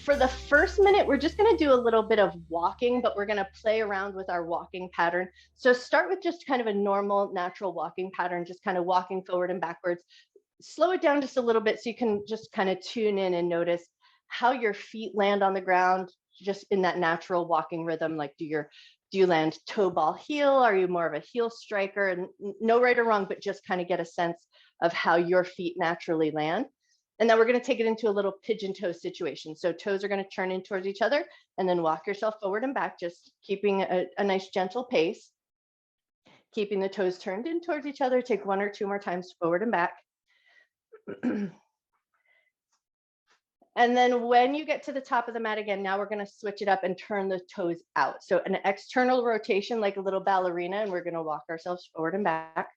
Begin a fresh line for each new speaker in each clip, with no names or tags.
For the first minute, we're just going to do a little bit of walking, but we're going to play around with our walking pattern. So start with just kind of a normal, natural walking pattern, just kind of walking forward and backwards. Slow it down just a little bit so you can just kind of tune in and notice how your feet land on the ground, just in that natural walking rhythm. Like, do you land toe ball heel? Are you more of a heel striker? And no right or wrong, but just kind of get a sense of how your feet naturally land. And then we're going to take it into a little pigeon toe situation. So toes are going to turn in towards each other, and then walk yourself forward and back, just keeping a nice gentle pace. Keeping the toes turned in towards each other. Take 1 or 2 more times forward and back. And then when you get to the top of the mat again, now we're going to switch it up and turn the toes out. So an external rotation, like a little ballerina, and we're going to walk ourselves forward and back.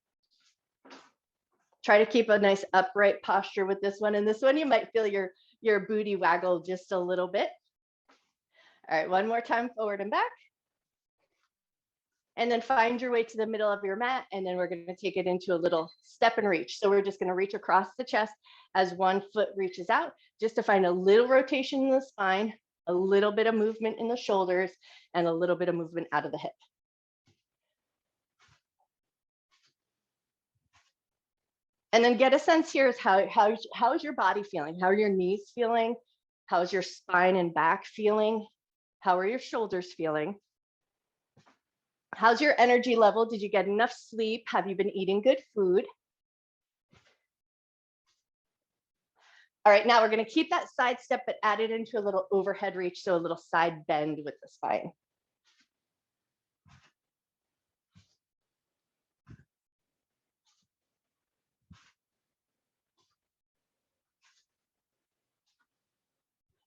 Try to keep a nice upright posture with this one. And this one, you might feel your booty waggle just a little bit. All right, one more time, forward and back. And then find your way to the middle of your mat. And then we're going to take it into a little step and reach. So we're just going to reach across the chest as one foot reaches out, just to find a little rotation in the spine, a little bit of movement in the shoulders, and a little bit of movement out of the hip. And then get a sense here is how's your body feeling? How are your knees feeling? How's your spine and back feeling? How are your shoulders feeling? How's your energy level? Did you get enough sleep? Have you been eating good food? All right, now we're going to keep that side step, but add it into a little overhead reach, so a little side bend with the spine.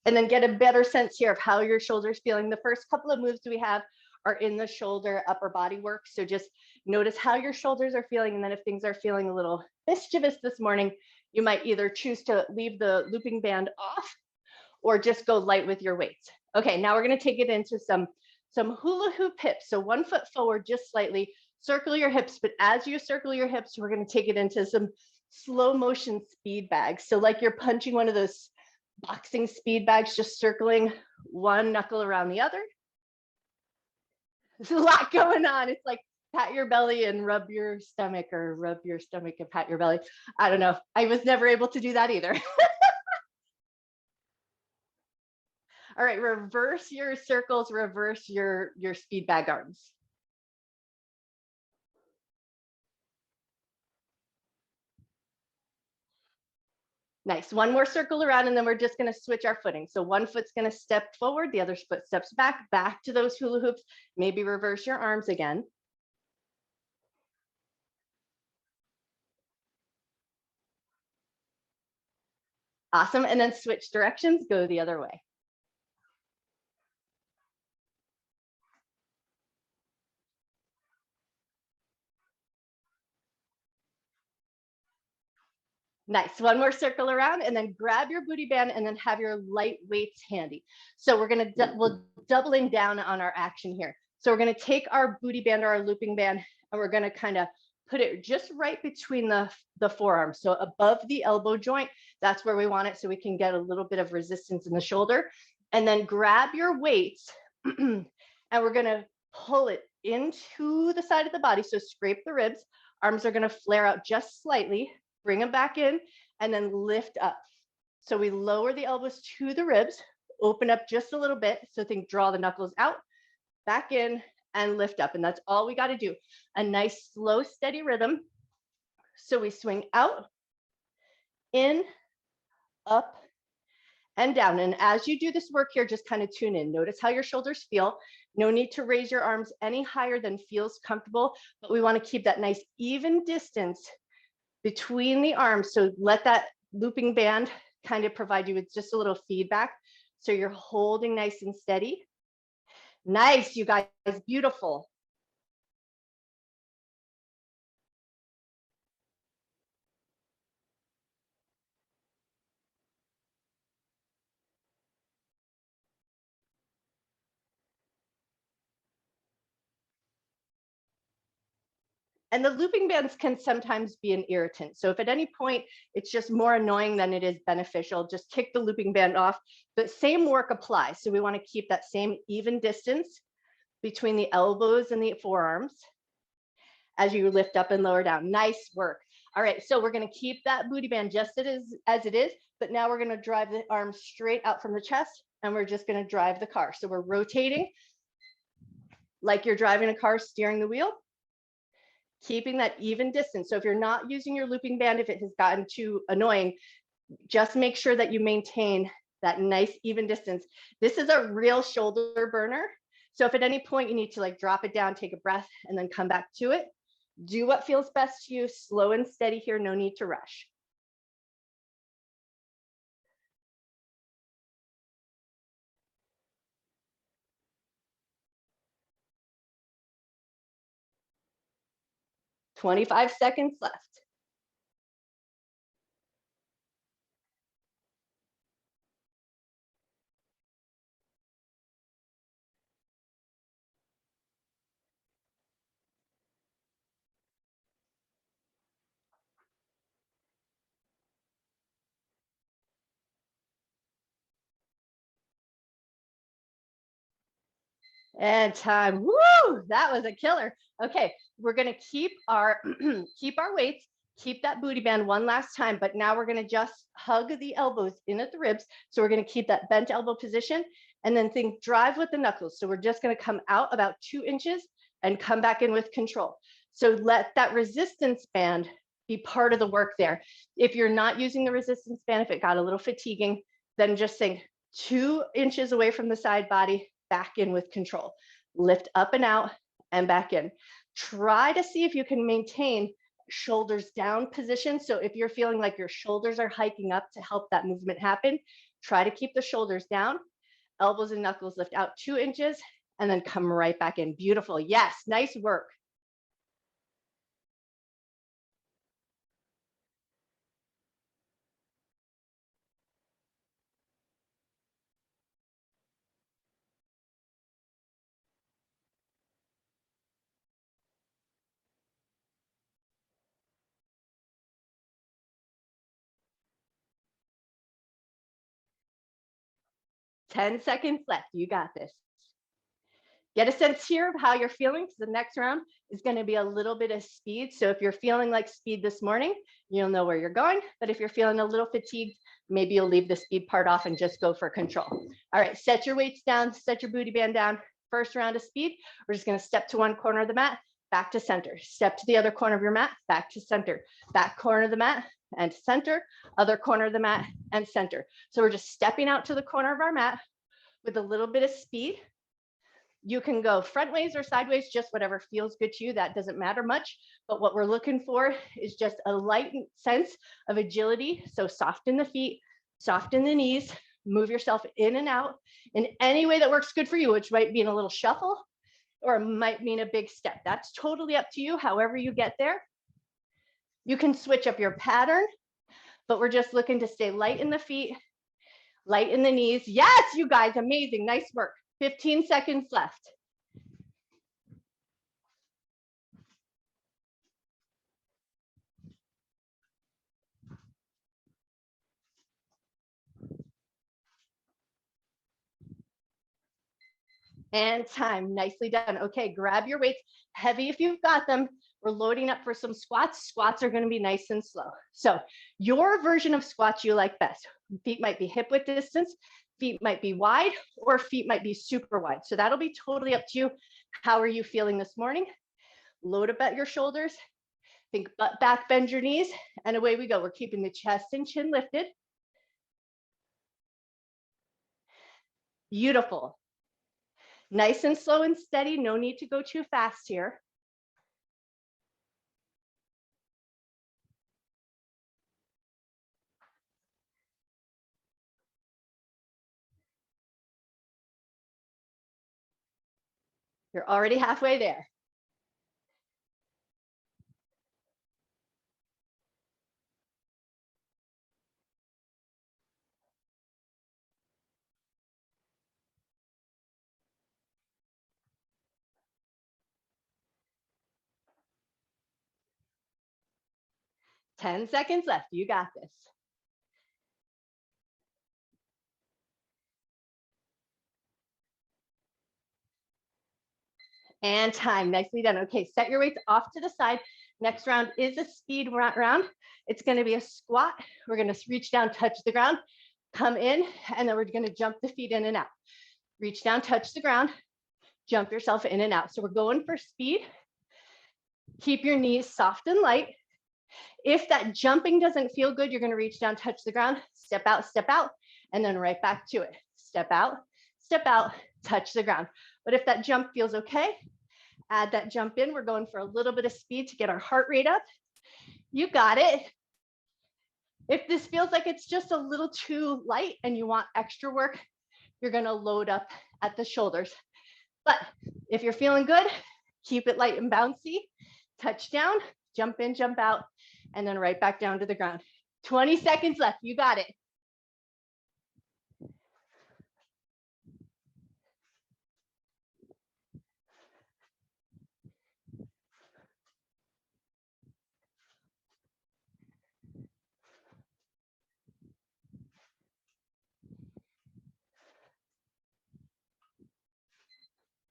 And then get a better sense here of how your shoulder's feeling. The first couple of moves we have are in the shoulder upper body work. So just notice how your shoulders are feeling. And then if things are feeling a little mischievous this morning, you might either choose to leave the looping band off or just go light with your weights. Okay, now we're going to take it into some hula hoop hips. So 1 foot forward, just slightly, circle your hips. But as you circle your hips, we're going to take it into some slow motion speed bags. So like you're punching one of those boxing speed bags, just circling one knuckle around the other. There's a lot going on. It's like pat your belly and rub your stomach, or rub your stomach and pat your belly. I don't know. I was never able to do that either. All right, reverse your circles, reverse your speed bag arms. Nice. One more circle around, and then we're just going to switch our footing. So one foot's going to step forward, the other foot steps back to those hula hoops. Maybe reverse your arms again. Awesome. And then switch directions, go the other way. Nice. One more circle around, and then grab your booty band, and then have your light weights handy. So we're doubling down on our action here. So we're going to take our booty band or our looping band, and we're going to kind of put it just right between the forearms. So above the elbow joint, that's where we want it, so we can get a little bit of resistance in the shoulder. And then grab your weights, and we're going to pull it into the side of the body. So scrape the ribs. Arms are going to flare out just slightly. Bring them back in, and then lift up. So we lower the elbows to the ribs, open up just a little bit. So think, draw the knuckles out, back in, and lift up. And that's all we got to do. A nice, slow, steady rhythm. So we swing out, in, up, and down. And as you do this work here, just kind of tune in. Notice how your shoulders feel. No need to raise your arms any higher than feels comfortable, but we want to keep that nice, even distance between the arms. So let that looping band kind of provide you with just a little feedback. So you're holding nice and steady. Nice, you guys, beautiful. And the looping bands can sometimes be an irritant. So if at any point it's just more annoying than it is beneficial, just kick the looping band off. But same work applies. So we want to keep that same even distance between the elbows and the forearms as you lift up and lower down. Nice work. All right, so we're going to keep that booty band just as it is, but now we're going to drive the arms straight out from the chest, and we're just going to drive the car. So we're rotating like you're driving a car, steering the wheel, keeping that even distance. So if you're not using your looping band, if it has gotten too annoying, just make sure that you maintain that nice even distance. This is a real shoulder burner. So if at any point you need to like drop it down, take a breath, and then come back to it, do what feels best to you, slow and steady here, no need to rush. "25 seconds left." And time. Woo! That was a killer. Okay, we're gonna keep our keep our weights, keep that booty band one last time, but now we're gonna just hug the elbows in at the ribs. So we're gonna keep that bent elbow position and then think drive with the knuckles. So we're just gonna come out about 2 inches and come back in with control. So let that resistance band be part of the work there. If you're not using the resistance band, if it got a little fatiguing, then just think 2 inches away from the side body, back in with control. Lift up and out and back in. Try to see if you can maintain shoulders down position. So if you're feeling like your shoulders are hiking up to help that movement happen, try to keep the shoulders down, elbows and knuckles lift out 2 inches, and then come right back in. Beautiful. Yes, nice work. 10 seconds left. You got this. Get a sense here of how you're feeling, because the next round is going to be a little bit of speed. So if you're feeling like speed this morning, you'll know where you're going. But if you're feeling a little fatigued, maybe you'll leave the speed part off and just go for control. All right, set your weights down, set your booty band down. First round of speed, we're just going to step to one corner of the mat, back to center. Step to the other corner of your mat, back to center. Back corner of the mat and center, other corner of the mat and center. So we're just stepping out to the corner of our mat with a little bit of speed. You can go front ways or sideways, just whatever feels good to you. That doesn't matter much. But what we're looking for is just a light sense of agility. So soften the feet, soften the knees, move yourself in and out in any way that works good for you, which might mean a little shuffle or it might mean a big step. That's totally up to you, however you get there. You can switch up your pattern, but we're just looking to stay light in the feet, light in the knees. Yes, you guys, amazing. Nice work. 15 seconds left. And time. Nicely done. Okay, grab your weights, heavy if you've got them. We're loading up for some squats. Squats are going to be nice and slow. So your version of squats you like best. Feet might be hip width distance, feet might be wide, or feet might be super wide. So that'll be totally up to you. How are you feeling this morning? Load up at your shoulders. Think butt back, bend your knees, and away we go. We're keeping the chest and chin lifted. Beautiful. Nice and slow and steady. No need to go too fast here. You're already halfway there. 10 seconds left. You got this. And time. Nicely done. Okay, set your weights off to the side. Next round is a speed round. It's going to be a squat. We're going to reach down, touch the ground, come in, and then we're going to jump the feet in and out. Reach down, touch the ground, jump yourself in and out. So we're going for speed. Keep your knees soft and light. If that jumping doesn't feel good, you're going to reach down, touch the ground, step out, and then right back to it. Step out, touch the ground. But if that jump feels okay, add that jump in. We're going for a little bit of speed to get our heart rate up. You got it. If this feels like it's just a little too light and you want extra work, you're going to load up at the shoulders. But if you're feeling good, keep it light and bouncy. Touch down, jump in, jump out, and then right back down to the ground. 20 seconds left. You got it.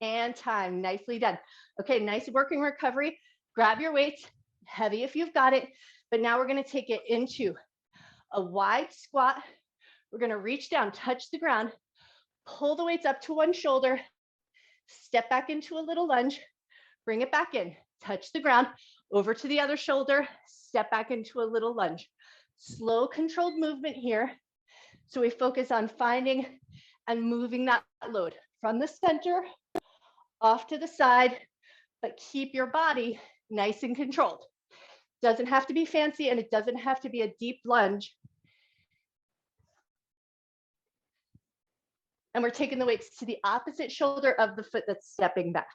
And time. Nicely done. Okay, nice working recovery. Grab your weights, heavy if you've got it. But now we're going to take it into a wide squat. We're going to reach down, touch the ground, pull the weights up to one shoulder, step back into a little lunge, bring it back in, touch the ground, over to the other shoulder, step back into a little lunge. Slow, controlled movement here. So we focus on finding and moving that load from the center off to the side, but keep your body nice and controlled. Doesn't have to be fancy and it doesn't have to be a deep lunge. And we're taking the weights to the opposite shoulder of the foot that's stepping back.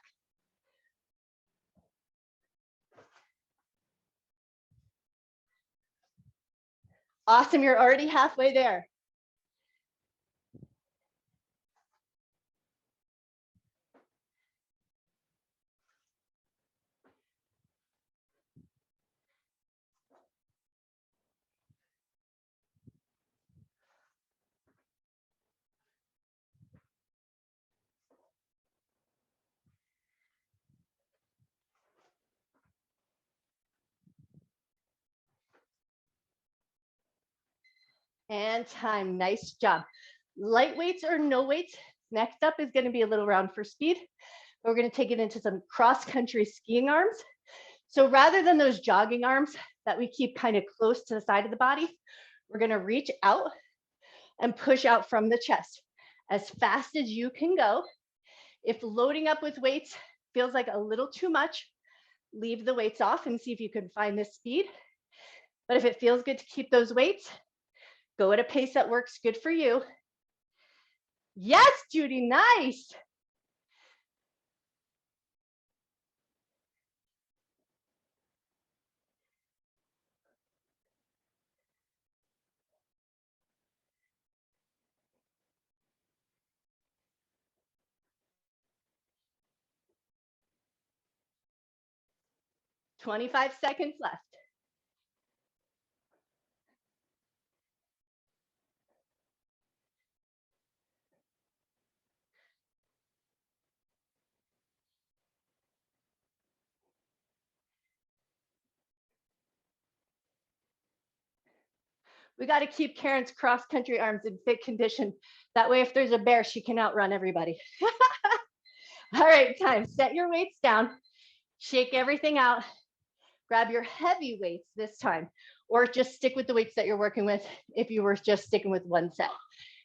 Awesome, you're already halfway there. And time, nice job. Light weights or no weights. Next up is going to be a little round for speed. We're going to take it into some cross-country skiing arms. So rather than those jogging arms that we keep kind of close to the side of the body, we're going to reach out and push out from the chest as fast as you can go. If loading up with weights feels like a little too much, leave the weights off and see if you can find this speed. But if it feels good to keep those weights, go at a pace that works good for you. Yes, Judy, nice. "25 seconds left. We got to keep Karen's cross-country arms in fit condition. That way, if there's a bear, she can outrun everybody. All right, time. Set your weights down. Shake everything out. Grab your heavy weights this time, or just stick with the weights that you're working with if you were just sticking with one set.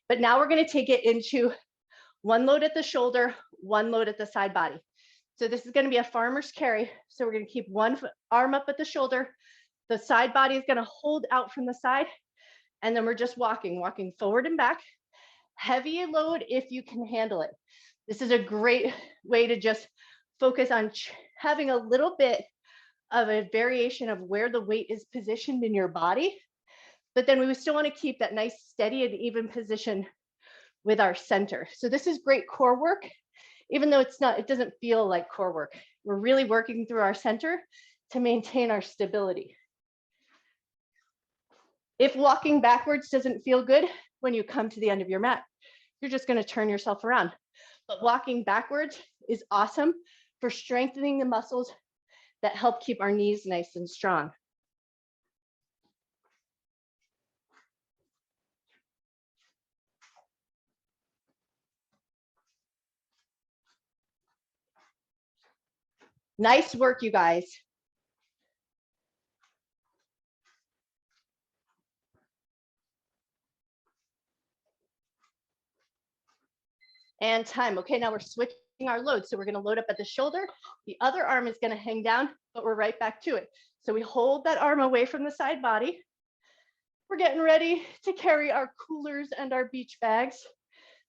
But now we're going to take it into one load at the shoulder, one load at the side body. So this is going to be a farmer's carry. So we're going to keep one arm up at the shoulder. The side body is going to hold out from the side. And then we're just walking forward and back. Heavy load if you can handle it. This is a great way to just focus on having a little bit of a variation of where the weight is positioned in your body. But then we still want to keep that nice, steady and even position with our center. So this is great core work, even though it doesn't feel like core work. We're really working through our center to maintain our stability. If walking backwards doesn't feel good when you come to the end of your mat, you're just going to turn yourself around. But walking backwards is awesome for strengthening the muscles that help keep our knees nice and strong. Nice work, you guys. And time. Okay, now we're switching our load. So we're going to load up at the shoulder. The other arm is going to hang down, but we're right back to it. So we hold that arm away from the side body. We're getting ready to carry our coolers and our beach bags.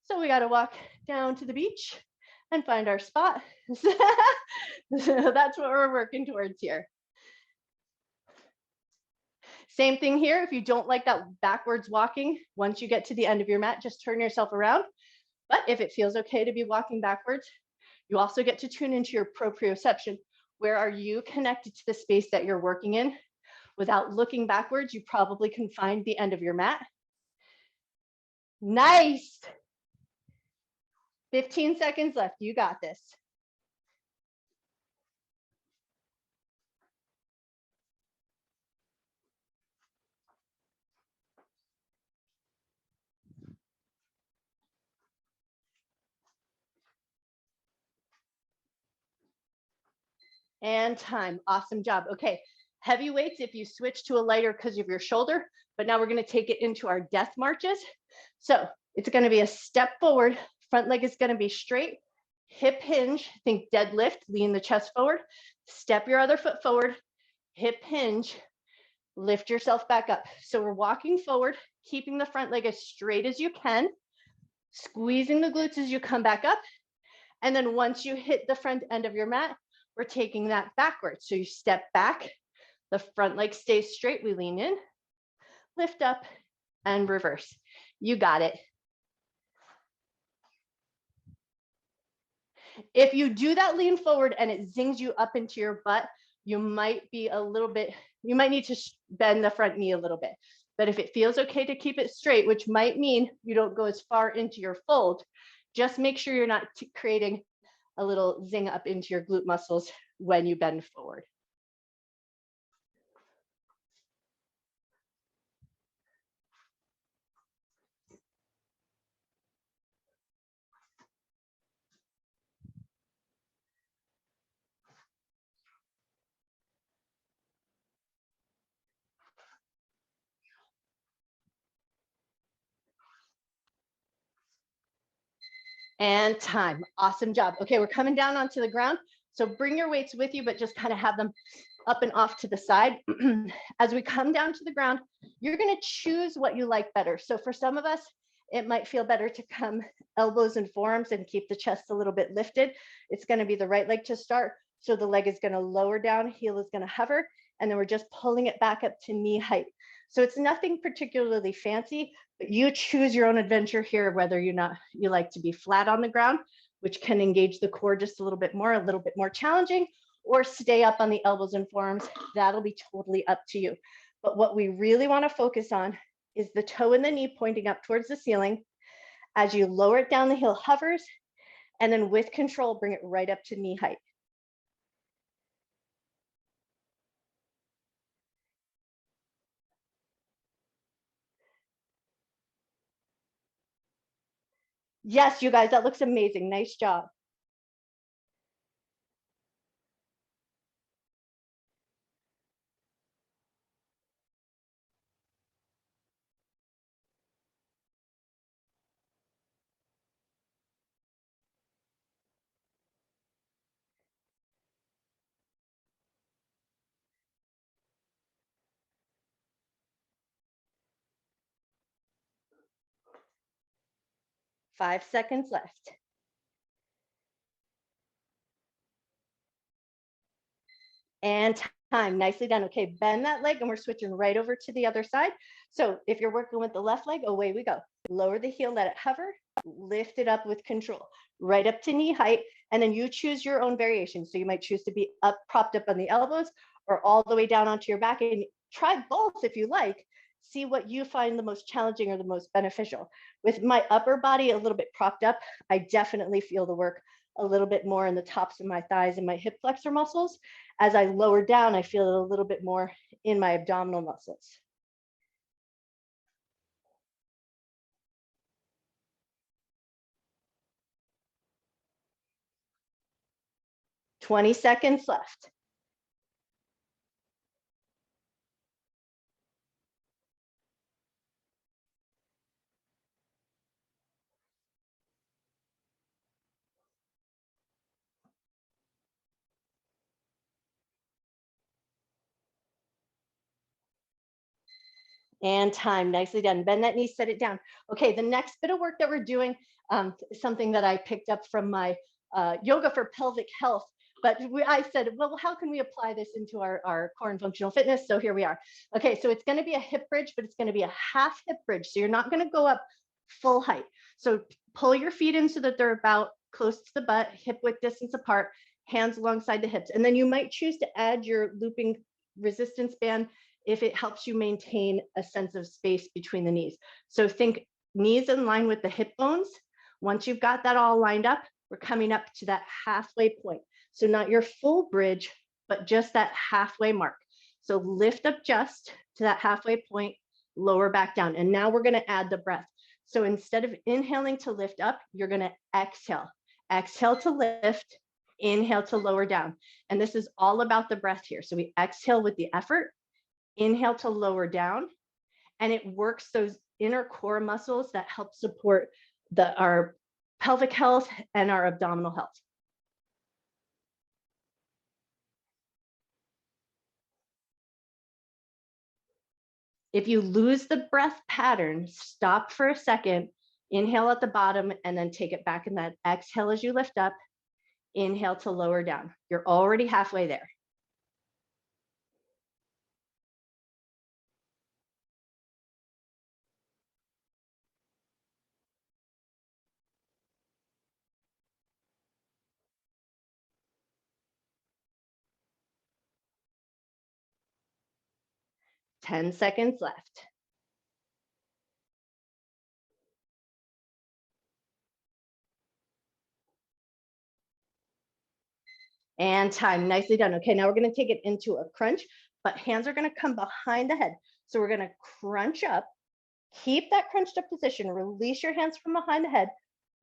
So we got to walk down to the beach and find our spot. So that's what we're working towards here. Same thing here. If you don't like that backwards walking, once you get to the end of your mat, just turn yourself around. But if it feels okay to be walking backwards, you also get to tune into your proprioception. Where are you connected to the space that you're working in? Without looking backwards, you probably can find the end of your mat. Nice. 15 seconds left. You got this. And time. Awesome job. Okay. Heavy weights if you switch to a lighter because of your shoulder, but now we're going to take it into our death marches. So it's going to be a step forward. Front leg is going to be straight. Hip hinge. Think deadlift. Lean the chest forward. Step your other foot forward. Hip hinge. Lift yourself back up. So we're walking forward, keeping the front leg as straight as you can, squeezing the glutes as you come back up. And then once you hit the front end of your mat, we're taking that backwards. So you step back, the front leg stays straight. We lean in, lift up, and reverse. You got it. If you do that lean forward and it zings you up into your butt, you might be a little bit, you might need to bend the front knee a little bit. But if it feels okay to keep it straight, which might mean you don't go as far into your fold, just make sure you're not creating a little zing up into your glute muscles when you bend forward. And time. Awesome job. Okay, we're coming down onto the ground. So bring your weights with you, but just kind of have them up and off to the side. As we come down to the ground, you're going to choose what you like better. So for some of us, it might feel better to come elbows and forearms and keep the chest a little bit lifted. It's going to be the right leg to start. So the leg is going to lower down, heel is going to hover, and then we're just pulling it back up to knee height. So it's nothing particularly fancy, but you choose your own adventure here, whether you like to be flat on the ground, which can engage the core just a little bit more challenging, or stay up on the elbows and forearms. That'll be totally up to you. But what we really want to focus on is the toe and the knee pointing up towards the ceiling. As you lower it down, the heel hovers, and then with control, bring it right up to knee height. Yes, you guys, that looks amazing. Nice job. Five seconds left. And time. Nicely done. Okay, bend that leg and we're switching right over to the other side. So if you're working with the left leg, away we go. Lower the heel, let it hover, lift it up with control, right up to knee height, and then you choose your own variation. So you might choose to be up, propped up on the elbows, or all the way down onto your back, and try both if you like. see what you find the most challenging or the most beneficial. With my upper body a little bit propped up, I definitely feel the work a little bit more in the tops of my thighs and my hip flexor muscles. As I lower down, I feel it a little bit more in my abdominal muscles. 20 seconds left. And time, nicely done. Bend that knee, set it down. Okay, the next bit of work that we're doing, something that I picked up from my yoga for pelvic health, but I said, well, how can we apply this into our core and functional fitness? So here we are. Okay, so it's gonna be a hip bridge, but it's gonna be a half hip bridge. So you're not gonna go up full height. So pull your feet in so that they're about close to the butt, hip width distance apart, hands alongside the hips. And then you might choose to add your looping resistance band if it helps you maintain a sense of space between the knees. So think knees in line with the hip bones. Once you've got that all lined up, we're coming up to that halfway point. So not your full bridge, but just that halfway mark. So lift up just to that halfway point, lower back down. And now we're gonna add the breath. So instead of inhaling to lift up, you're gonna exhale. Exhale to lift, inhale to lower down. And this is all about the breath here. So we exhale with the effort, inhale to lower down, and it works those inner core muscles that help support our pelvic health and our abdominal health. If you lose the breath pattern, stop for a second, inhale at the bottom, and then take it back in that exhale as you lift up, inhale to lower down. You're already halfway there. Ten seconds left. And time, nicely done. Okay, now we're gonna take it into a crunch, but hands are gonna come behind the head. So we're gonna crunch up, keep that crunched up position, release your hands from behind the head,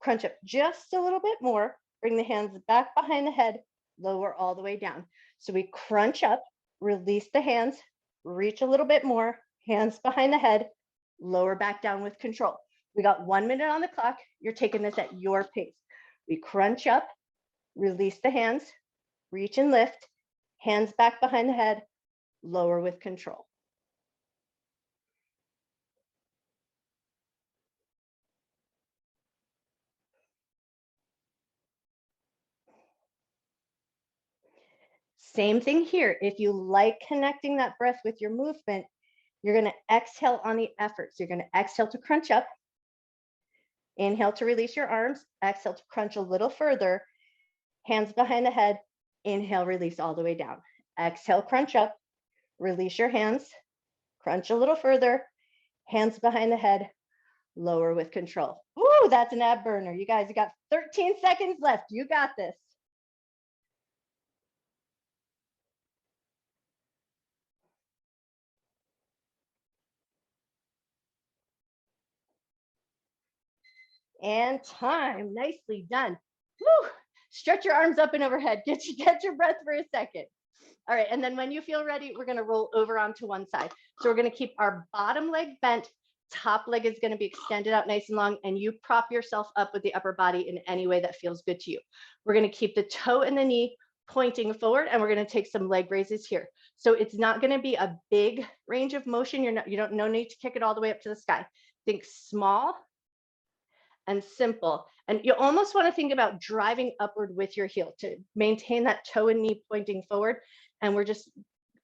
crunch up just a little bit more, bring the hands back behind the head, lower all the way down. So we crunch up, release the hands, reach a little bit more, hands behind the head, lower back down with control. We got 1 minute on the clock. You're taking this at your pace. We crunch up, release the hands, reach and lift, hands back behind the head, lower with control. Same thing here. If you like connecting that breath with your movement, you're going to exhale on the effort. So you're going to exhale to crunch up, inhale to release your arms, exhale to crunch a little further, hands behind the head, inhale, release all the way down. Exhale, crunch up, release your hands, crunch a little further, hands behind the head, lower with control. Ooh, that's an ab burner. You guys, you got 13 seconds left. You got this. And time, nicely done. Woo! Stretch your arms up and overhead. Get your breath for a second. All right, and then when you feel ready, we're gonna roll over onto one side. So we're gonna keep our bottom leg bent, top leg is gonna be extended out nice and long, and you prop yourself up with the upper body in any way that feels good to you. We're gonna keep the toe and the knee pointing forward, and we're gonna take some leg raises here. So it's not gonna be a big range of motion. No need to kick it all the way up to the sky. Think small and simple. And you almost want to think about driving upward with your heel to maintain that toe and knee pointing forward. And we're just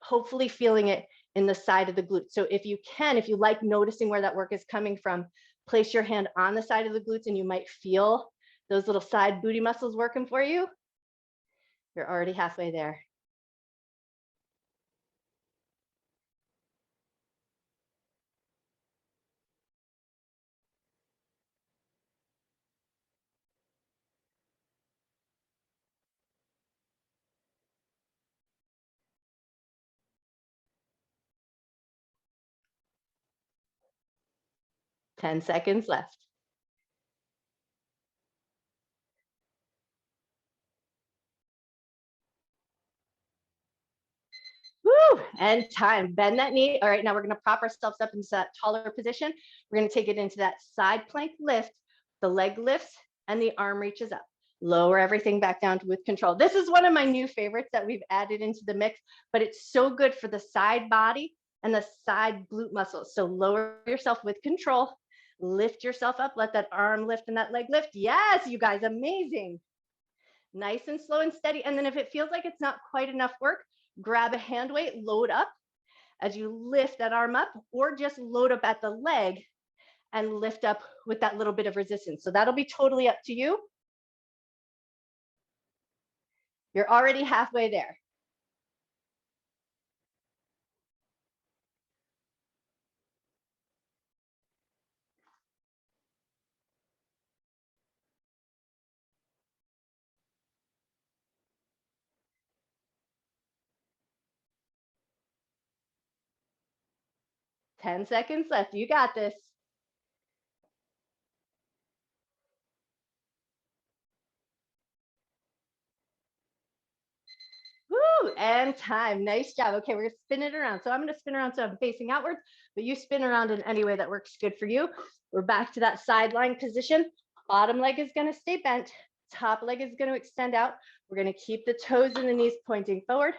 hopefully feeling it in the side of the glute. So if you can, if you like noticing where that work is coming from, place your hand on the side of the glutes and you might feel those little side booty muscles working for you. You're already halfway there. 10 seconds left. Woo, and time. Bend that knee. All right, now we're going to prop ourselves up into that taller position. We're going to take it into that side plank lift. The leg lifts and the arm reaches up. Lower everything back down with control. This is one of my new favorites that we've added into the mix, but it's so good for the side body and the side glute muscles. So lower yourself with control. Lift yourself up. Let that arm lift and that leg lift. Yes, you guys, amazing. Nice and slow and steady. And then if it feels like it's not quite enough work, grab a hand weight, load up as you lift that arm up, or just load up at the leg and lift up with that little bit of resistance. So that'll be totally up to you. You're already halfway there. Ten seconds left. You got this. Woo, and time. Nice job. Okay, we're gonna spin it around. So I'm gonna spin around so I'm facing outwards, but you spin around in any way that works good for you. We're back to that sideline position. Bottom leg is gonna stay bent. Top leg is gonna extend out. We're gonna keep the toes and the knees pointing forward.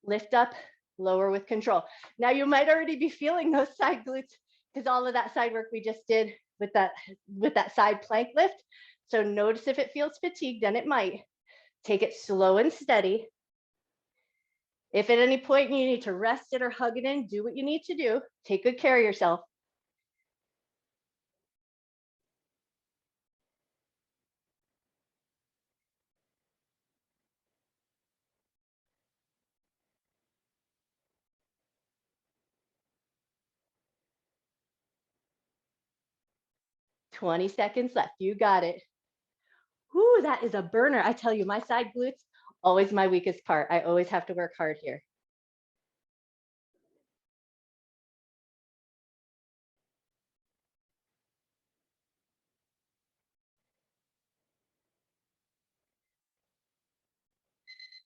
Lift up, lower with control. Now you might already be feeling those side glutes because all of that side work we just did with that side plank lift. So notice if it feels fatigued, and it might. Take it slow and steady. If at any point you need to rest it or hug it in, do what you need to do. Take good care of yourself. Twenty seconds left. You got it. Whoo, that is a burner. I tell you, my side glutes, always my weakest part. I always have to work hard here.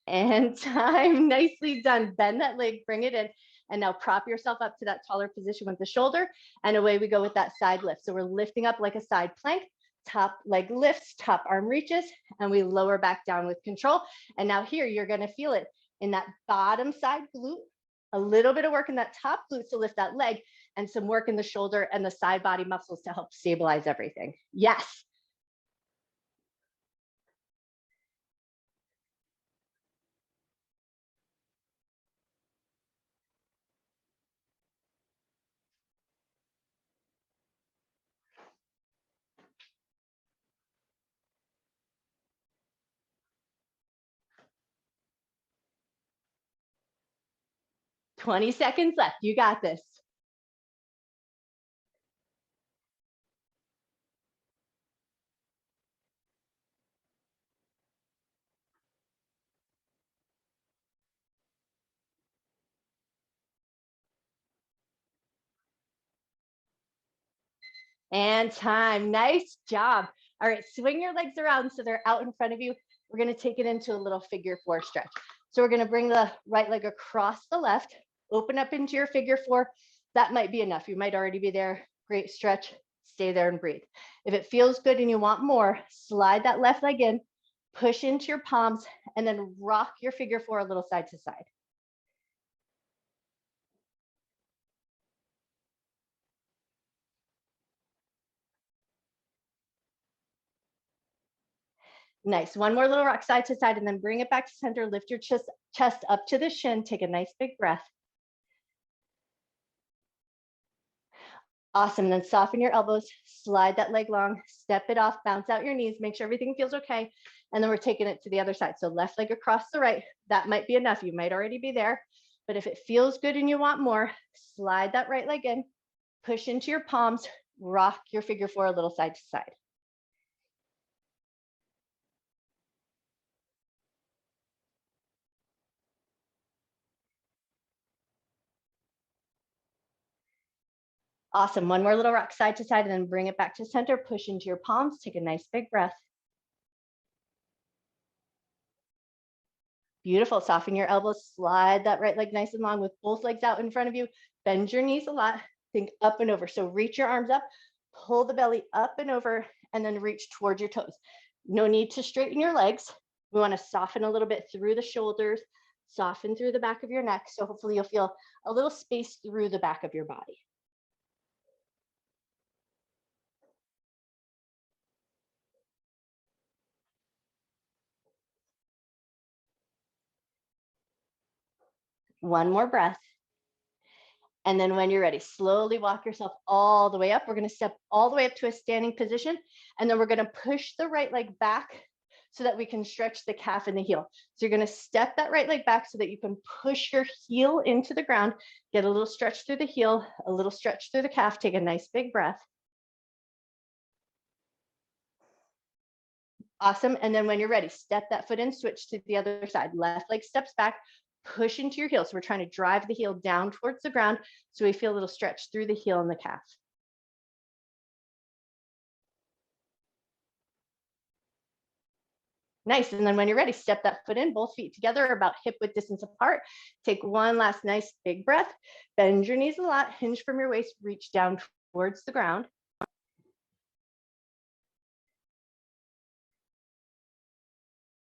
And time. Nicely done. Bend that leg, bring it in, and now prop yourself up to that taller position with the shoulder, and away we go with that side lift. So we're lifting up like a side plank, top leg lifts, top arm reaches, and we lower back down with control. And now here, you're gonna feel it in that bottom side glute, a little bit of work in that top glute to lift that leg, and some work in the shoulder and the side body muscles to help stabilize everything. Yes. 20 seconds left. You got this. And time. Nice job. All right, swing your legs around so they're out in front of you. We're going to take it into a little figure four stretch. So we're going to bring the right leg across the left, open up into your figure four. That might be enough. You might already be there. Great stretch. Stay there and breathe. If it feels good and you want more, slide that left leg in, push into your palms, and then rock your figure four a little side to side. Nice. One more little rock side to side, and then bring it back to center. Lift your chest up to the shin. Take a nice big breath. Awesome. Then soften your elbows, slide that leg long, step it off, bounce out your knees, make sure everything feels okay. And then we're taking it to the other side. So left leg across the right. That might be enough. You might already be there. But if it feels good and you want more, slide that right leg in, push into your palms, rock your figure four a little side to side. Awesome. One more little rock side to side and then bring it back to center. Push into your palms. Take a nice big breath. Beautiful. Soften your elbows. Slide that right leg nice and long with both legs out in front of you. Bend your knees a lot. Think up and over. So reach your arms up, pull the belly up and over, and then reach towards your toes. No need to straighten your legs. We want to soften a little bit through the shoulders, soften through the back of your neck. So hopefully you'll feel a little space through the back of your body. One more breath. And then when you're ready, slowly walk yourself all the way up. We're going to step all the way up to a standing position. And then we're going to push the right leg back so that we can stretch the calf and the heel. So you're going to step that right leg back so that you can push your heel into the ground, get a little stretch through the heel, a little stretch through the calf. Take a nice big breath. Awesome. And then when you're ready, step that foot in, switch to the other side. Left leg steps back, push into your heel. So we're trying to drive the heel down towards the ground so we feel a little stretch through the heel and the calf. Nice. And then when you're ready, step that foot in, both feet together, about hip width distance apart. Take one last nice big breath. Bend your knees a lot, hinge from your waist, reach down towards the ground.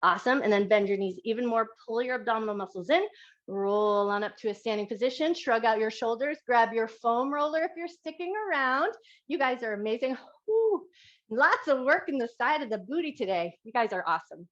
Awesome. And then bend your knees even more, pull your abdominal muscles in, roll on up to a standing position, shrug out your shoulders, grab your foam roller if you're sticking around. You guys are amazing. Whew. Lots of work in the side of the booty today. You guys are awesome.